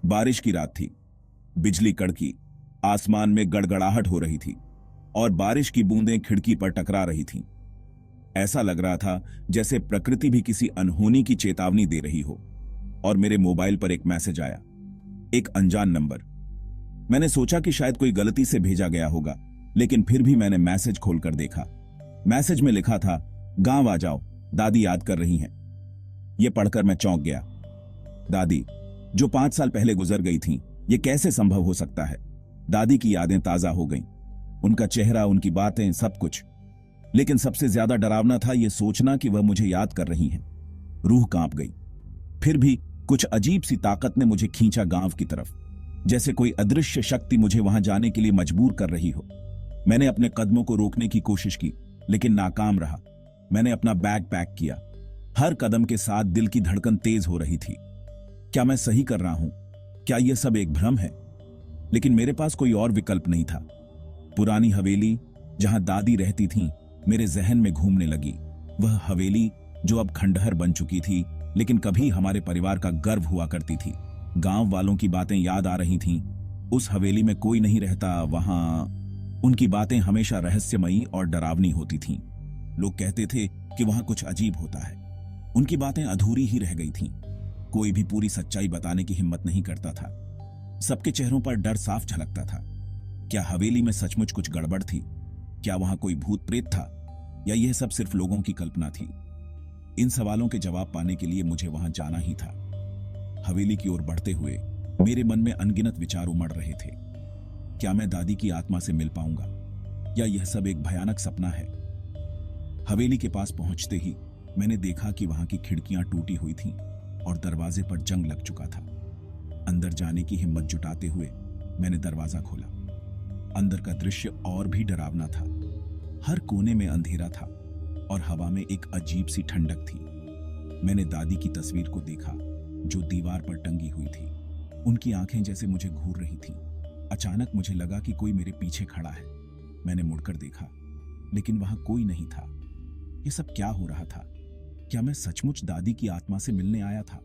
बारिश की रात थी। बिजली कड़की, आसमान में गड़गड़ाहट हो रही थी और बारिश की बूंदें खिड़की पर टकरा रही थीं। ऐसा लग रहा था जैसे प्रकृति भी किसी अनहोनी की चेतावनी दे रही हो। और मेरे मोबाइल पर एक मैसेज आया, एक अनजान नंबर। मैंने सोचा कि शायद कोई गलती से भेजा गया होगा, लेकिन फिर भी मैंने मैसेज खोलकर देखा। मैसेज में लिखा था, गांव आ जाओ, दादी याद कर रही हैं। यह पढ़कर मैं चौंक गया। दादी, जो 5 साल पहले गुजर गई थीं, यह कैसे संभव हो सकता है? दादी की यादें ताजा हो गईं, उनका चेहरा, उनकी बातें, सब कुछ। लेकिन सबसे ज्यादा डरावना था यह सोचना कि वह मुझे याद कर रही हैं। रूह कांप गई। फिर भी कुछ अजीब सी ताकत ने मुझे खींचा गांव की तरफ, जैसे कोई अदृश्य शक्ति मुझे वहां जाने के लिए मजबूर कर रही हो। मैंने अपने कदमों को रोकने की कोशिश की, लेकिन नाकाम रहा। मैंने अपना बैग पैक किया। हर कदम के साथ दिल की धड़कन तेज हो रही थी। क्या मैं सही कर रहा हूं? क्या यह सब एक भ्रम है? लेकिन मेरे पास कोई और विकल्प नहीं था। पुरानी हवेली जहां दादी रहती थीं, मेरे जहन में घूमने लगी। वह हवेली जो अब खंडहर बन चुकी थी, लेकिन कभी हमारे परिवार का गर्व हुआ करती थी। गांव वालों की बातें याद आ रही थीं। उस हवेली में कोई नहीं रहता, वहां उनकी बातें हमेशा रहस्यमयी और डरावनी होती थीं। लोग कहते थे कि वहां कुछ अजीब होता है। उनकी बातें अधूरी ही रह गई थीं। कोई भी पूरी सच्चाई बताने की हिम्मत नहीं करता था। सबके चेहरों पर डर साफ झलकता था। क्या हवेली में सचमुच कुछ गड़बड़ थी? क्या वहां कोई भूत प्रेत था, या यह सब सिर्फ लोगों की कल्पना थी? इन सवालों के जवाब पाने के लिए मुझे वहां जाना ही था। हवेली की ओर बढ़ते हुए मेरे मन में अनगिनत विचार उमड़ रहे थे। क्या मैं दादी की आत्मा से मिल पाऊंगा, या यह सब एक भयानक सपना है? हवेली के पास पहुंचते ही मैंने देखा कि वहां की खिड़कियां टूटी हुई थीं और दरवाजे पर जंग लग चुका था। अंदर जाने की हिम्मत जुटाते हुए मैंने दरवाजा खोला। अंदर का दृश्य और भी डरावना था। हर कोने में अंधेरा था और हवा में एक अजीब सी ठंडक थी। मैंने दादी की तस्वीर को देखा जो दीवार पर टंगी हुई थी। उनकी आंखें जैसे मुझे घूर रही थीं। अचानक मुझे लगा कि कोई मेरे पीछे खड़ा है। मैंने मुड़कर देखा, लेकिन वहां कोई नहीं था। यह सब क्या हो रहा था? क्या मैं सचमुच दादी की आत्मा से मिलने आया था,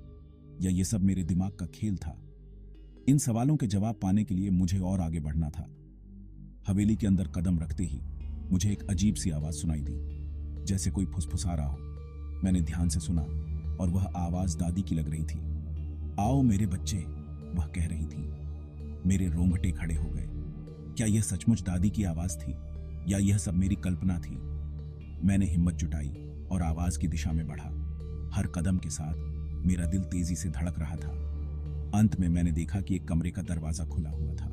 या यह सब मेरे दिमाग का खेल था? इन सवालों के जवाब पाने के लिए मुझे और आगे बढ़ना था। हवेली के अंदर कदम रखते ही मुझे एक अजीब सी आवाज सुनाई दी, जैसे कोई फुसफुसा रहा हो। मैंने ध्यान से सुना और वह आवाज दादी की लग रही थी। आओ मेरे बच्चे, वह कह रही थी। मेरे रोंगटे खड़े हो गए। क्या यह सचमुच दादी की आवाज थी, या यह सब मेरी कल्पना थी? मैंने हिम्मत जुटाई और आवाज की दिशा में बढ़ा। हर कदम के साथ मेरा दिल तेजी से धड़क रहा था। अंत में मैंने देखा कि एक कमरे का दरवाजा खुला हुआ था।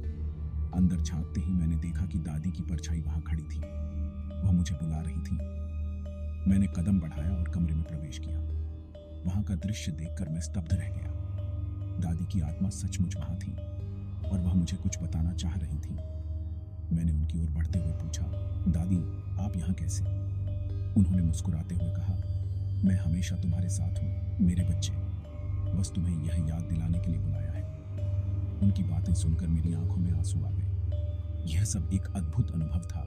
अंदर झांकते ही मैंने देखा कि दादी की परछाई वहां खड़ी थी। वह मुझे बुला रही थी। मैंने कदम बढ़ाया और कमरे में प्रवेश किया। वहां का दृश्य देखकर मैं स्तब्ध रह गया। दादी की आत्मा सचमुच वहां थी और वह मुझे कुछ बताना चाह रही थी। मैंने उनकी ओर बढ़ते हुए पूछा, दादी, आप यहाँ कैसे? उन्होंने मुस्कुराते हुए कहा, मैं हमेशा तुम्हारे साथ हूँ मेरे बच्चे। बस तुम्हें यह याद दिलाने के लिए बुलाया है। उनकी बातें सुनकर मेरी आंखों में आंसू आ गए। यह सब एक अद्भुत अनुभव था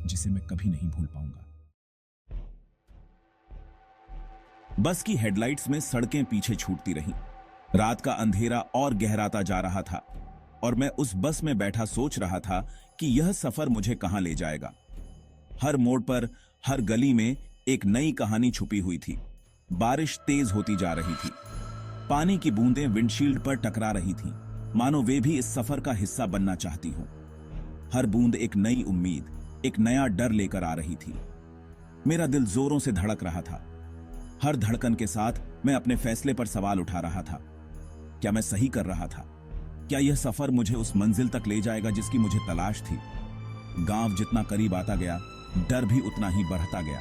जिसे मैं कभी नहीं भूल पाऊंगा। बस की हेडलाइट्स में सड़कें पीछे छूटती रहीं। रात का अंधेरा और गहराता जा रहा था और मैं उस बस में बैठा सोच रहा था कि यह सफर मुझे कहां ले जाएगा। हर मोड़ पर, हर गली में एक नई कहानी छुपी हुई थी। बारिश तेज होती जा रही थी। पानी की बूंदें विंडशील्ड पर टकरा रही थीं, मानो वे भी इस सफर का हिस्सा बनना चाहती हों। हर बूंद एक नई उम्मीद, एक नया डर लेकर आ रही थी। मेरा दिल जोरों से धड़क रहा था। हर धड़कन के साथ मैं अपने फैसले पर सवाल उठा रहा था। क्या मैं सही कर रहा था? क्या यह सफर मुझे उस मंजिल तक ले जाएगा जिसकी मुझे तलाश थी? गांव जितना करीब आता गया, डर भी उतना ही बढ़ता गया।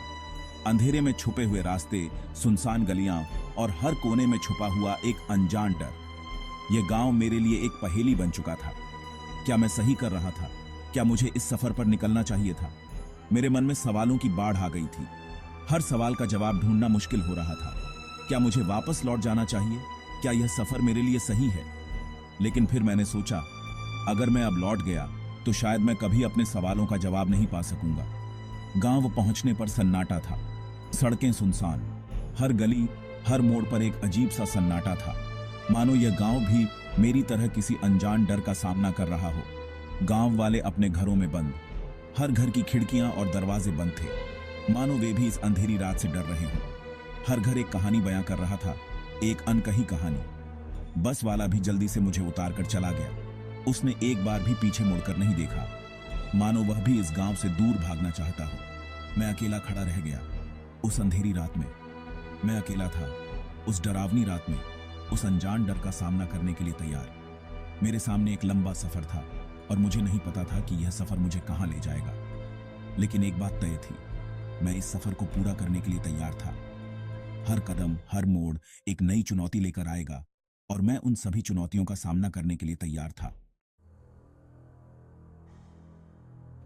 अंधेरे में छुपे हुए रास्ते, सुनसान गलियां और हर कोने में छुपा हुआ एक अनजान डर। यह गांव मेरे लिए एक पहेली बन चुका था। क्या मैं सही कर रहा था? क्या मुझे इस सफर पर निकलना चाहिए था? मेरे मन में सवालों की बाढ़ आ गई थी। हर सवाल का जवाब ढूंढना मुश्किल हो रहा था। क्या मुझे वापस लौट जाना चाहिए? क्या यह सफर मेरे लिए सही है? लेकिन फिर मैंने सोचा, अगर मैं अब लौट गया तो शायद मैं कभी अपने सवालों का जवाब नहीं पा सकूंगा। गांव पहुंचने पर सन्नाटा था। सड़कें सुनसान, हर गली, हर मोड़ पर एक अजीब सा सन्नाटा था, मानो यह गांव भी मेरी तरह किसी अनजान डर का सामना कर रहा हो। गांव वाले अपने घरों में बंद, हर घर की खिड़कियां और दरवाजे बंद थे, मानो वे भी इस अंधेरी रात से डर रहे हों। हर घर एक कहानी बयां कर रहा था, एक अनकही कहानी। बस वाला भी जल्दी से मुझे उतार कर चला गया। उसने एक बार भी पीछे मुड़कर नहीं देखा, मानो वह भी इस गांव से दूर भागना चाहता हो। मैं अकेला खड़ा रह गया उस अंधेरी रात में। मैं अकेला था उस डरावनी रात में, उस अनजान डर का सामना करने के लिए तैयार। मेरे सामने एक लंबा सफर था और मुझे नहीं पता था कि यह सफर मुझे कहां ले जाएगा। लेकिन एक बात तय थी, मैं इस सफर को पूरा करने के लिए तैयार था। हर कदम, हर मोड़ एक नई चुनौती लेकर आएगा और मैं उन सभी चुनौतियों का सामना करने के लिए तैयार था।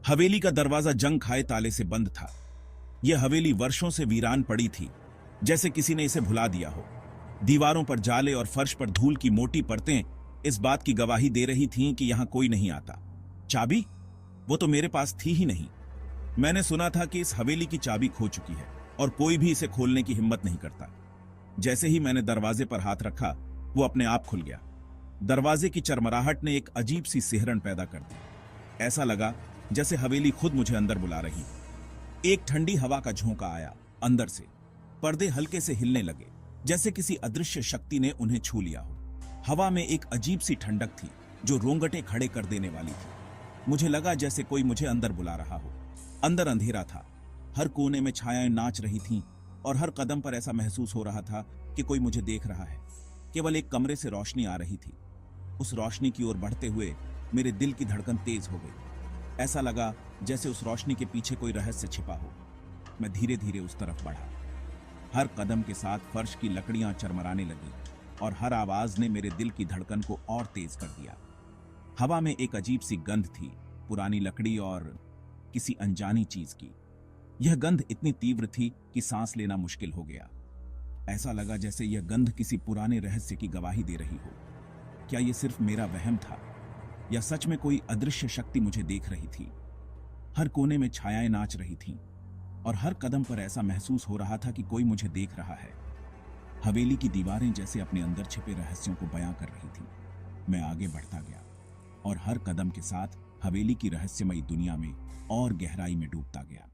हवेली का दरवाजा जंग खाए ताले से बंद था। यह हवेली वर्षों से वीरान पड़ी थी, जैसे किसी ने इसे भुला दिया हो। दीवारों पर जाले और फर्श पर धूल की मोटी परतें इस बात की गवाही दे रही थीं कि यहां कोई नहीं आता। चाबी? वो तो मेरे पास थी ही नहीं। मैंने सुना था कि इस हवेली की चाबी खो चुकी है और कोई भी इसे खोलने की हिम्मत नहीं करता। जैसे ही मैंने दरवाजे पर हाथ रखा, वो अपने आप खुल गया। दरवाजे की चरमराहट ने एक अजीब सी सिहरन पैदा कर दी। ऐसा लगा जैसे हवेली खुद मुझे अंदर बुला रही। एक ठंडी हवा का झोंका आया अंदर से। पर्दे हल्के से हिलने लगे, जैसे किसी अदृश्य शक्ति ने उन्हें छू लिया हो। हवा में एक अजीब सी ठंडक थी जो रोंगटे खड़े कर देने वाली थी। मुझे लगा जैसे कोई मुझे अंदर बुला रहा हो। अंदर अंधेरा था, हर कोने में छायाएं नाच रही थीं और हर कदम पर ऐसा महसूस हो रहा था कि कोई मुझे देख रहा है। केवल एक कमरे से रोशनी आ रही थी। उस रोशनी की ओर बढ़ते हुए मेरे दिल की धड़कन तेज हो गई। ऐसा लगा जैसे उस रोशनी के पीछे कोई रहस्य छिपा हो। मैं धीरे धीरे उस तरफ बढ़ा। हर कदम के साथ फर्श की लकड़ियां चरमराने लगी और हर आवाज ने मेरे दिल की धड़कन को और तेज कर दिया। हवा में एक अजीब सी गंध थी, पुरानी लकड़ी और किसी अनजानी चीज की। यह गंध इतनी तीव्र थी कि सांस लेना मुश्किल हो गया। ऐसा लगा जैसे यह गंध किसी पुराने रहस्य की गवाही दे रही हो। क्या यह सिर्फ मेरा वहम था या सच में कोई अदृश्य शक्ति मुझे देख रही थी? हर कोने में छायाएं नाच रही थीं और हर कदम पर ऐसा महसूस हो रहा था कि कोई मुझे देख रहा है। हवेली की दीवारें जैसे अपने अंदर छिपे रहस्यों को बयां कर रही थीं। मैं आगे बढ़ता गया और हर कदम के साथ हवेली की रहस्यमयी दुनिया में और गहराई में डूबता गया।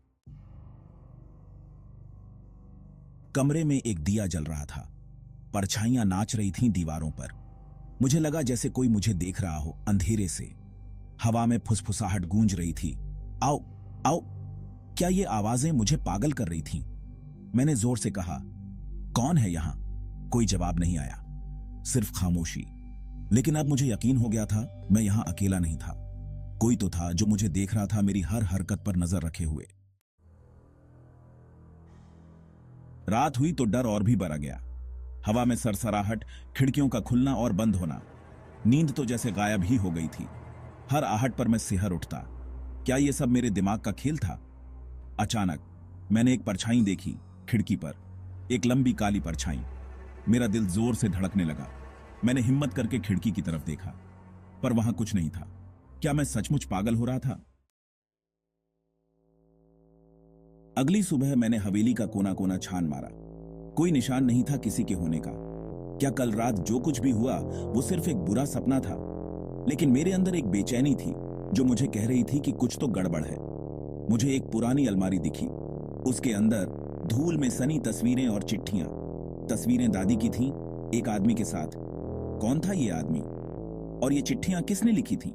कमरे में एक दिया जल रहा था, परछाइयां नाच रही थीं दीवारों पर। मुझे लगा जैसे कोई मुझे देख रहा हो अंधेरे से। हवा में फुसफुसाहट गूंज रही थी, आओ आओ। क्या ये आवाजें मुझे पागल कर रही थीं? मैंने जोर से कहा, कौन है यहां? कोई जवाब नहीं आया, सिर्फ खामोशी। लेकिन अब मुझे यकीन हो गया था, मैं यहां अकेला नहीं था। कोई तो था जो मुझे देख रहा था, मेरी हर हरकत पर नजर रखे हुए। रात हुई तो डर और भी बढ़ गया। हवा में सरसराहट, खिड़कियों का खुलना और बंद होना। नींद तो जैसे गायब ही हो गई थी। हर आहट पर मैं सिहर उठता। क्या यह सब मेरे दिमाग का खेल था? अचानक मैंने एक परछाई देखी खिड़की पर, एक लंबी काली परछाई। मेरा दिल जोर से धड़कने लगा। मैंने हिम्मत करके खिड़की की तरफ देखा, पर वहां कुछ नहीं था। क्या मैं सचमुच पागल हो रहा था? अगली सुबह मैंने हवेली का कोना कोना छान मारा। कोई निशान नहीं था किसी के होने का। क्या कल रात जो कुछ भी हुआ वो सिर्फ एक बुरा सपना था? लेकिन मेरे अंदर एक बेचैनी थी जो मुझे कह रही थी कि कुछ तो गड़बड़ है। मुझे एक पुरानी अलमारी दिखी। उसके अंदर धूल में सनी तस्वीरें और चिट्ठियां। तस्वीरें दादी की थीं, एक आदमी के साथ। कौन था ये आदमी? और ये चिट्ठियां किसने लिखी थीं?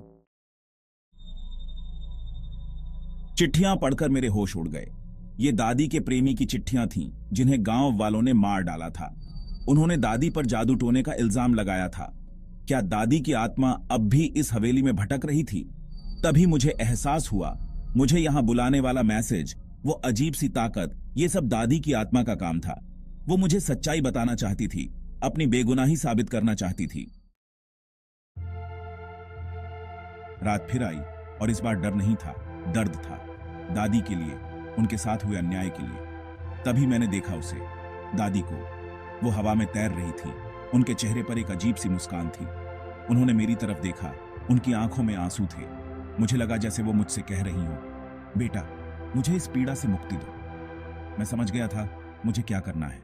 चिट्ठियां पढ़कर मेरे होश उड़ गए। ये दादी के प्रेमी की चिट्ठियां थीं, जिन्हें गांव वालों ने मार डाला था। उन्होंने दादी पर जादू टोने का इल्जाम लगाया था। क्या दादी की आत्मा अब भी इस हवेली में भटक रही थी? तभी मुझे एहसास हुआ, मुझे यहां बुलाने वाला मैसेज, वो अजीब सी ताकत, ये सब दादी की आत्मा का काम था। वो मुझे सच्चाई बताना चाहती थी, अपनी बेगुनाही साबित करना चाहती थी। रात फिर आई और इस बार डर नहीं था, दर्द था। दादी के लिए, उनके साथ हुए अन्याय के लिए। तभी मैंने देखा उसे, दादी को। वो हवा में तैर रही थी। उनके चेहरे पर एक अजीब सी मुस्कान थी। उन्होंने मेरी तरफ देखा, उनकी आंखों में आंसू थे। मुझे लगा जैसे वो मुझसे कह रही हो, बेटा मुझे इस पीड़ा से मुक्ति दो। मैं समझ गया था मुझे क्या करना है।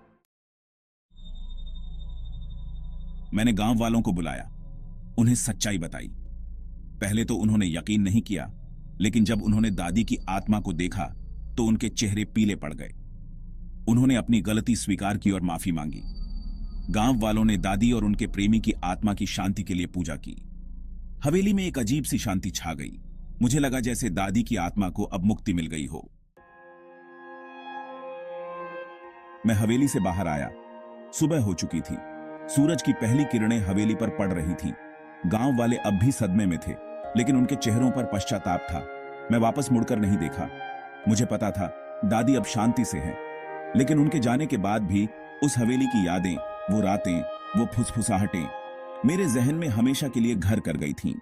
मैंने गांव वालों को बुलाया। उन्हें सच्चाई बताई। पहले तो उन्होंने यकीन नहीं किया, लेकिन जब उन्होंने दादी की आत्मा को देखा तो उनके चेहरे पीले पड़ गए। उन्होंने अपनी गलती स्वीकार की और माफी मांगी। गांव वालों ने दादी और उनके प्रेमी की आत्मा की शांति के लिए पूजा की। हवेली में एक अजीब सी शांति छा गई। मुझे लगा जैसे दादी की आत्मा को अब मुक्ति मिल गई हो। मैं हवेली से बाहर आया। सुबह हो चुकी थी। सूरज की पहली किरणें हवेली पर पड़ रही थीं। गांव वाले अब भी सदमे में थे, लेकिन उनके चेहरों पर पश्चाताप था। मैं वापस मुड़कर नहीं देखा। मुझे पता था दादी अब शांति से है, लेकिन उनके जाने के बाद भी उस हवेली की यादें, वो रातें, वो फुसफुसाहटें मेरे जहन में हमेशा के लिए घर कर गई थीं।